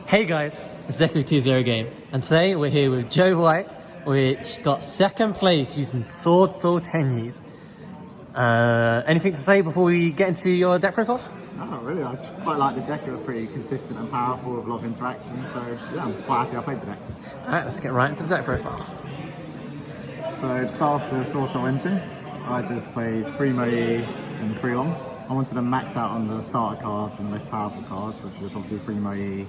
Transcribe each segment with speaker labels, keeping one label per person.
Speaker 1: Hey guys, it's Zachary20 Game, and today we're here with Joe White, which got second place using SwordSoul Tenyis. Anything to say before we get into your deck profile?
Speaker 2: No, not really. I just quite like the deck. It was pretty consistent and powerful with a lot of interaction. So yeah, I'm quite happy I played the deck.
Speaker 1: Alright, let's get right into the deck profile.
Speaker 2: So to start off the SwordSoul engine, I just played 3 Moe and 3 Long. I wanted to max out on the starter cards and the most powerful cards, which was obviously 3 Moe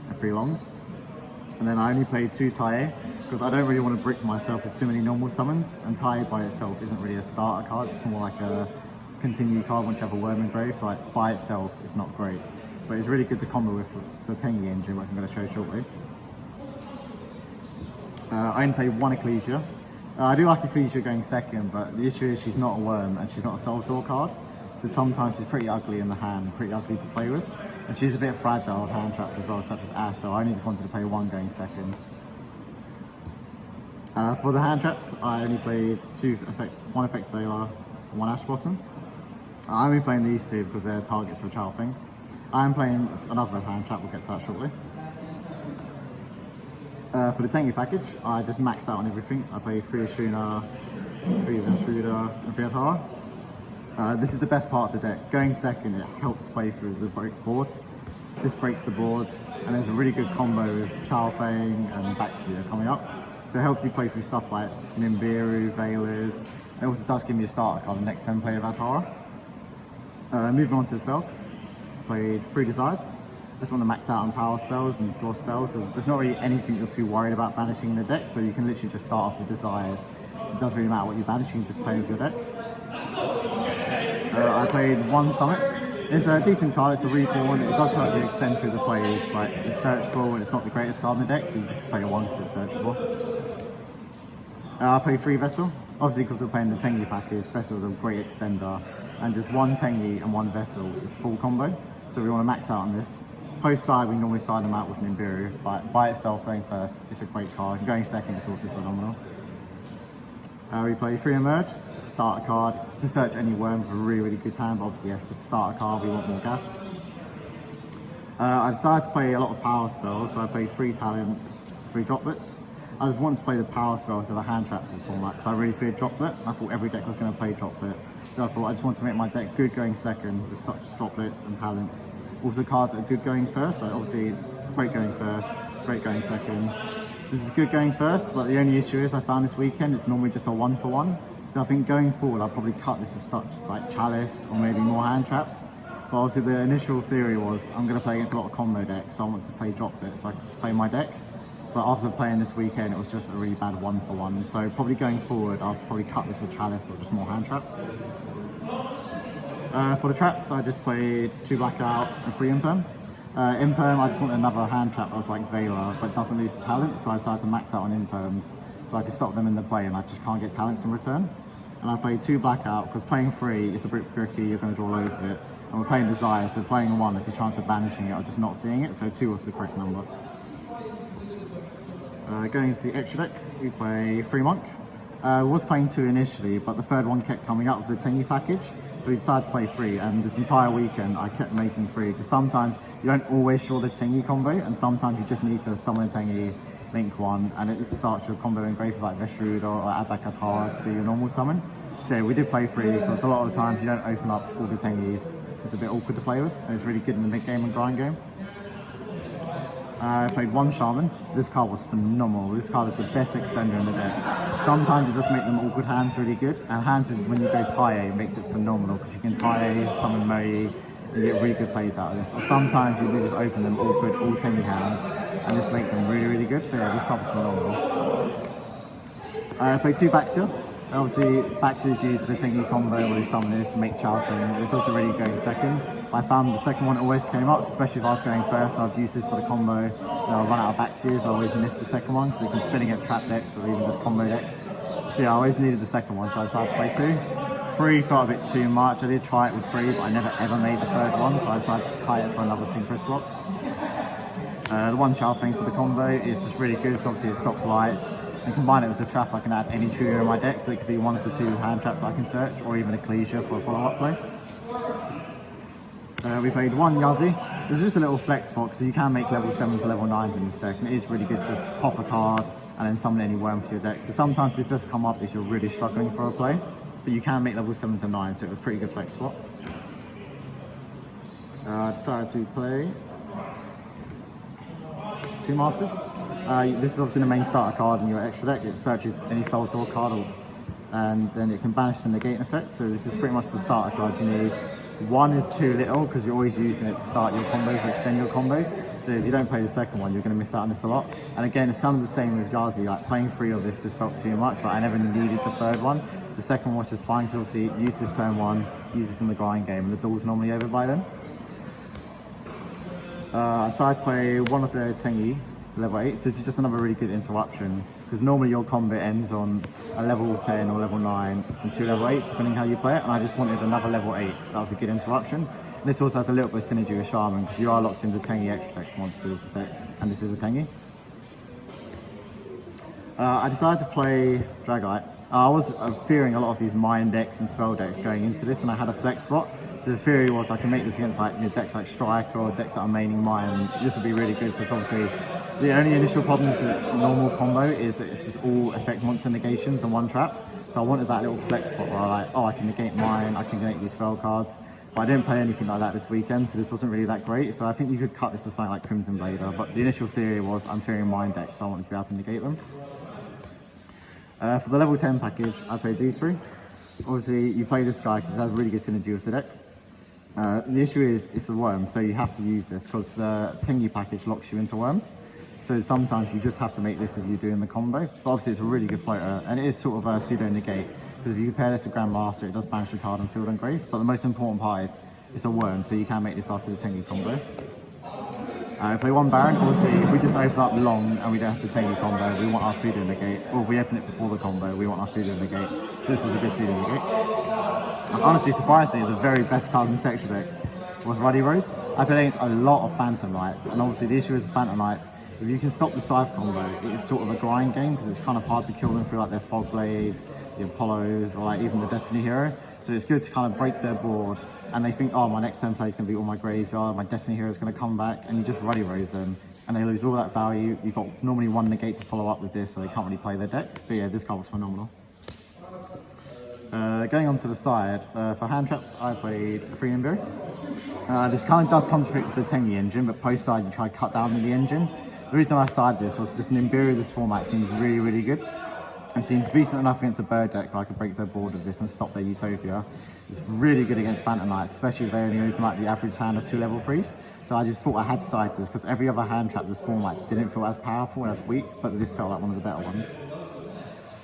Speaker 2: and 3 Longs. And then I only played 2 Tai because I don't really want to brick myself with too many normal summons, and Tai by itself isn't really a starter card. It's more like a continue card once you have a Worm Engrave, so like by itself it's not great. But it's really good to combo with the Tenyi engine, which I'm going to show shortly. I only played 1 Ecclesia. I do like Ecclesia going second, but the issue is she's not a worm and she's not a SwordSoul card. So sometimes she's pretty ugly in the hand, pretty ugly to play with. And she's a bit fragile with hand traps as well, such as Ash, so I only just wanted to play 1 going second. For the hand traps, I only played 1 Effect Veiler and 1 Ash Blossom. I'm only playing these 2 because they're targets for Chow Thing. I'm playing another hand trap, we'll get to that shortly. For the Tenyi package, I just maxed out on everything. I played 3 Ashuna, 3 Vashruda, and 3 Atara. This is the best part of the deck. Going second, it helps play through the boards. This breaks the boards, and there's a really good combo with Chow Fang and Baxia coming up. So it helps you play through stuff like Nimbiru, Veilers. It also does give me a starter card the next 10 play of Adhara. Moving on to the spells, played 3 Desires. I just want to max out on power spells and draw spells, so there's not really anything you're too worried about banishing in the deck, so you can literally just start off with Desires. It doesn't really matter what you're banishing, just play with your deck. I played 1 Summit. It's a decent card, it's a reborn, it does help you extend through the plays, but it's searchable and it's not the greatest card in the deck, so you just play it 1 because it's searchable. I played 3 Vessel. Obviously because we're playing the Tenyi package, Vessel is a great extender, and just 1 Tenyi and 1 Vessel is full combo, so we want to max out on this. Post side, we normally side them out with Nimbiru, but by itself, going first, it's a great card. Going second, it's also phenomenal. We play 3 Emerge, just start a card. You can search any worm with a really good hand, but obviously, yeah, just start a card, we want more gas. I decided to play a lot of power spells, so I played 3 Talents, 3 Droplets. I just wanted to play the power spells of the hand traps this format, because I really feared Droplet, and I thought every deck was going to play Droplet. So I thought I just wanted to make my deck good going second with such Droplets and Talents. Also cards that are good going first, so obviously great going first, great going second. This is good going first, but the only issue is I found this weekend it's normally just a 1-for-1. So I think going forward I'll probably cut this to such like Chalice or maybe more hand traps. But obviously the initial theory was I'm going to play against a lot of combo decks, so I want to play Droplet so I can play my deck. But after playing this weekend it was just a really bad 1-for-1. So probably going forward I'll probably cut this for Chalice or just more hand traps. For the traps, I just played 2 Blackout and 3 Imperm. Imperm, I just want another hand trap that was like Veiler, but doesn't lose the talent, so I decided to max out on Imperms, so I can stop them in the play and I just can't get talents in return. And I played 2 Blackout, because playing 3 is a bit tricky, you're going to draw loads of it. And we're playing Desire, so playing 1 is a chance of banishing it or just not seeing it, so 2 was the correct number. Going into the extra deck, we play 3 Monk. I was playing 2 initially, but the third one kept coming up with the Tenyi package, so we decided to play 3, and this entire weekend I kept making 3, because sometimes you don't always draw the Tenyi combo, and sometimes you just need to summon a Tenyi, link 1, and it starts your combo engrave like Veshruda or add back Adhara to do your normal summon. So yeah, we did play 3, because a lot of the times you don't open up all the Tenyis, it's a bit awkward to play with, and it's really good in the mid game and grind game. I played 1 Shaman. This card was phenomenal. This card is the best extender in the deck. Sometimes it just makes them awkward hands really good, and hands when you go Tai makes it phenomenal because you can Tai, summon Moe, and you get really good plays out of this. Or sometimes you do just open them awkward, all Tenyi hands, and this makes them really good. So yeah, this card was phenomenal. I played 2 Baxia. Obviously, Baxia is used for the Tenyi combo where you summon this, make Chow Thing. It's also really going second. I found the second one always came up, especially if I was going first. I've used this for the combo. So I'll run out of Baxias, I always miss the second one, so you can spin against trap decks or even just combo decks. So yeah, I always needed the second one, so I decided to play 2. 3 felt a bit too much. I did try it with 3, but I never ever made the third one, so I decided to kite it for another synchro slot. The 1 Chow Thing for the combo is just really good, so obviously it stops lights. And combine it with a trap, I can add any trigger in my deck, so it could be one of the 2 hand traps I can search, or even Ecclesia for a follow-up play. We played one Yugioh. There's just a little flex box, so you can make level 7s to level 9s in this deck, and it is really good to just pop a card and then summon any worm for your deck. So sometimes this does come up if you're really struggling for a play, but you can make level 7 to 9, so it's a pretty good flex spot. I decided to play 2 Masters. This is obviously the main starter card in your extra deck. It searches any SwordSoul card, and then it can banish to negate an effect. So this is pretty much the starter card you need. 1 is too little because you're always using it to start your combos or extend your combos. So if you don't play the second one, you're going to miss out on this a lot. And again, it's kind of the same with Yugioh. Like playing 3 of this just felt too much. Like I never needed the third one. The second one was just fine because obviously use this turn 1, use this in the grind game, and the duel's normally over by then. So I'd play one of the Tenyi level 8. So this is just another really good interruption because normally your combo ends on a level 10 or level 9 and 2 level 8s depending how you play it, and I just wanted another level 8. That was a good interruption. And this also has a little bit of synergy with Shaman because you are locked into Tenyi extra deck monsters effects, and this is a Tenyi. I decided to play Dragite. I was fearing a lot of these mind decks and spell decks going into this, and I had a flex spot. So the theory was I can make this against like decks like Strike or decks that are maining mine. This would be really good because obviously the only initial problem with the normal combo is that it's just all effect monster negations and 1 trap. So I wanted that little flex spot where I like, oh, I can negate mine, I can negate these spell cards. But I didn't play anything like that this weekend, so this wasn't really that great. So I think you could cut this with something like Crimson Blader. But the initial theory was I'm fearing mind decks, so I wanted to be able to negate them. For the level 10 package, I played these 3. Obviously, you play this guy because it has really good synergy with the deck. The issue is it's a worm, so you have to use this because the Tenyi package locks you into worms. So sometimes you just have to make this if you're doing the combo. But obviously, it's a really good floater, and it is sort of a pseudo negate because if you compare this to Grandmaster, it does banish the card on field and grave. But the most important part is it's a worm, so you can make this after the Tenyi combo. If we one Baron, obviously if we just open up long and we don't have to take the combo, we want our pseudo negate, or if we open it before the combo, we want our pseudo negate. So this is a good pseudo negate. And honestly, surprisingly, the very best card in the section deck was Ruddy Rose. I played against a lot of Phantom Knights, and obviously the issue is Phantom Knights, if you can stop the Scythe combo, it is sort of a grind game because it's kind of hard to kill them through like their Fog Blades, the Apollos, or like even the Destiny Hero. So it's good to kind of break their board, and they think, oh, my next turn play is going to be all my graveyard, my Destiny Hero is going to come back, and you just Ruddy Rose them, and they lose all that value. You've got normally 1 negate to follow up with this, so they can't really play their deck. So yeah, this card was phenomenal. Going on to the side, for hand traps, I played 3 Yugioh. This kind of does contradict the Tenyi engine, but post side you try to cut down the engine. The reason I sided this was just an Yugioh this format seems really, really good. It seemed decent enough against a bird deck where I could break their board with this and stop their Utopia. It's really good against Phantom Knights, especially if they only open like the average hand of 2 level 3s. So I just thought I had to side this because every other hand trap this format didn't feel as powerful and as weak, but this felt like one of the better ones.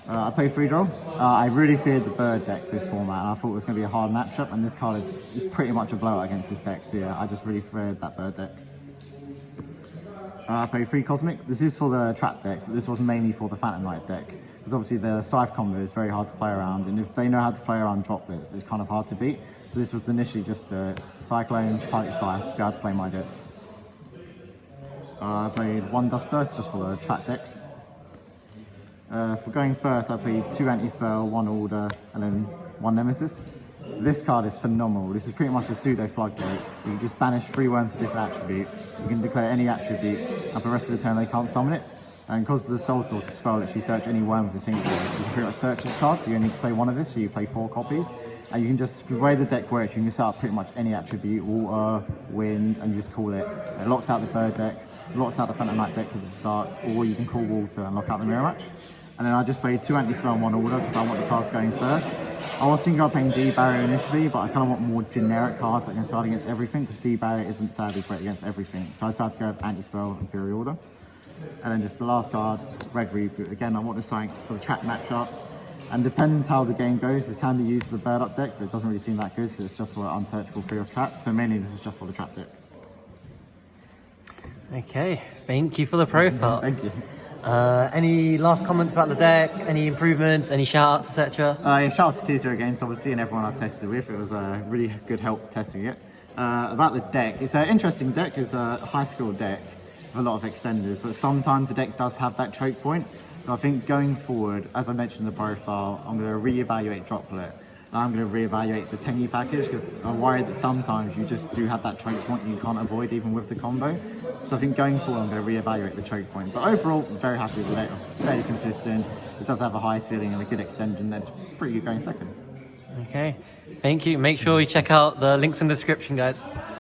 Speaker 2: I played 3 draw. I really feared the bird deck this format, and I thought it was going to be a hard matchup, and this card is pretty much a blowout against this deck, so yeah, I just really feared that bird deck. I played 3 Cosmic. This is for the trap deck, but this was mainly for the Phantom Knight deck, because obviously the Scythe combo is very hard to play around, and if they know how to play around droplets, it's kind of hard to beat. So this was initially just a Cyclone, target Scythe, be able to play my deck. I played 1 Duster, just for the trap decks. For going first, I played 2 Anti-Spell, 1 Order, and then 1 Nemesis. This card is phenomenal. This is pretty much a pseudo floodgate. You can just banish 3 worms to different attribute. You can declare any attribute, and for the rest of the turn they can't summon it. And because the SwordSoul spell lets you search any worm with a single card, you can pretty much search this card, so you only need to play 1 of this, so you play 4 copies. And you can just, the way the deck works, you can set up pretty much any attribute, water, wind, and you just call it. It locks out the bird deck, locks out the Phantom Knight deck because it's dark, or you can call water and lock out the mirror match. And then I just played 2 Anti-Spell and 1 Order because I want the cards going first. I was thinking of playing D-Barrier initially, but I kind of want more generic cards that can start against everything because D-Barrier isn't sadly great against everything. So I decided to go with Anti-Spell and Imperial Order. And then just the last card, Red Reboot. Again, I want to sign for the trap matchups. And depends how the game goes. This can be used for the bird up deck, but it doesn't really seem that good because it's just for an unsearchable free of trap. So mainly this was just for the trap deck.
Speaker 1: Okay, thank you for the profile.
Speaker 2: Thank you.
Speaker 1: Any last comments about the deck? Any improvements? Any shout-outs, etc.?
Speaker 2: Yeah, shout out to Teaser again, so obviously, and everyone I tested with. It was a really good help testing it. About the deck, it's an interesting deck. It's a high-skill deck with a lot of extenders, but sometimes the deck does have that choke point. So I think going forward, as I mentioned in the profile, I'm going to reevaluate Droplet. I'm going to reevaluate the Tenyi package because I'm worried that sometimes you just do have that choke point you can't avoid even with the combo. So I think going forward, I'm going to reevaluate the choke point. But overall, very happy with the deck. It's fairly consistent. It does have a high ceiling and a good extend, and it's pretty good going second.
Speaker 1: Okay, thank you. Make sure you check out the links in the description, guys.